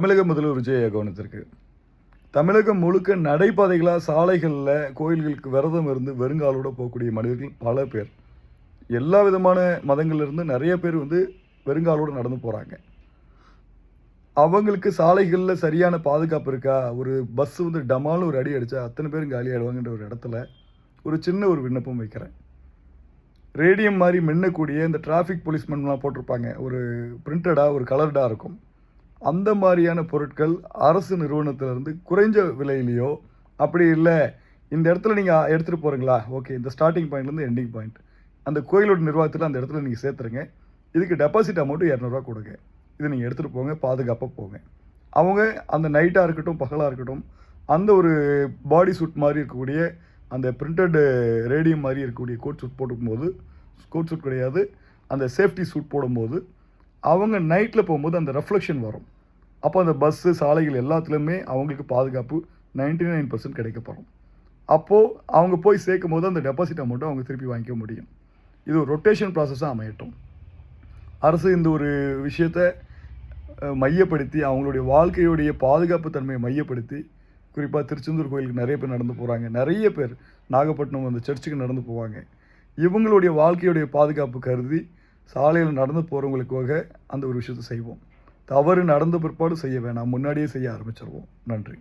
தமிழக முதல்வர் விஜய் கவனத்திற்கு தமிழகம் முழுக்க நடைபாதைகளாக சாலைகளில் கோயில்களுக்கு விரதம் இருந்து வெறுங்காலோட போகக்கூடிய மனிதர்கள் பல பேர். எல்லா விதமான மதங்கள்லேருந்து நிறைய பேர் வெறுங்காலோடு நடந்து போகிறாங்க. அவங்களுக்கு சாலைகளில் சரியான பாதுகாப்பு இருக்கா? ஒரு பஸ் டமாலும் ஒரு அடி அடித்தா அத்தனை பேரும் காலி ஆகிடுவாங்கன்ற ஒரு இடத்துல ஒரு சின்ன ஒரு விண்ணப்பம் வைக்கிறேன். ரேடியம் மாதிரி மின்னக்கூடிய இந்த டிராஃபிக் போலீஸ்மென்லாம் போட்டிருப்பாங்க, ஒரு பிரிண்டடாக ஒரு கலர்டாக இருக்கும். அந்த மாதிரியான பொருட்கள் அரசு நிறுவனத்திலேருந்து குறைஞ்ச விலையிலையோ, அப்படி இல்லை இந்த இடத்துல நீங்கள் எடுத்துகிட்டு போகிறீங்களா, ஓகே, இந்த ஸ்டார்டிங் பாயிண்ட்லேருந்து எண்டிங் பாயிண்ட் அந்த கோயிலோட நிர்வாகத்தில் அந்த இடத்துல நீங்கள் சேர்த்துருங்க, இதுக்கு டெபாசிட் அமௌண்ட்டு 200 கொடுங்க, இது நீங்கள் எடுத்துகிட்டு போங்க, பாதுகாப்பாக போங்க. அவங்க அந்த நைட்டாக இருக்கட்டும் பகலாக இருக்கட்டும் அந்த ஒரு பாடி சூட் மாதிரி இருக்கக்கூடிய அந்த பிரிண்டட் ரேடியம் மாதிரி இருக்கக்கூடிய கோட் சூட் போட்டுக்கும்போது, கோட் சூட் கிடையாது, அந்த சேஃப்டி சூட் போடும்போது அவங்க நைட்டில் போகும்போது அந்த ரெஃப்ளெக்ஷன் வரும். அப்போ அந்த பஸ்ஸு சாலைகள் எல்லாத்துலேயுமே அவங்களுக்கு பாதுகாப்பு 99% கிடைக்கப்படும். அப்போது அவங்க போய் சேர்க்கும் போது அந்த டெபாசிட் அமௌண்ட்டை அவங்க திருப்பி வாங்கிக்க முடியும். இது ஒரு ரொட்டேஷன் ப்ராசஸாக அமையட்டும். அரசு இந்த ஒரு விஷயத்தை மையப்படுத்தி அவங்களுடைய வாழ்க்கையுடைய பாதுகாப்பு தன்மையை மையப்படுத்தி, குறிப்பாக திருச்செந்தூர் கோயிலுக்கு நிறைய பேர் நடந்து போகிறாங்க, நிறைய பேர் நாகப்பட்டினம் அந்த சர்ச்சுக்கு நடந்து போவாங்க. இவங்களுடைய வாழ்க்கையுடைய பாதுகாப்பு கருதி சாலையில் நடந்து போகிறவங்களுக்காக அந்த ஒரு விஷயத்தை செய்வோம். தவறு நடந்த பிற்பாடு செய்ய வேணாம், முன்னாடியே செய்ய ஆரம்பிச்சிருவோம். நன்றி.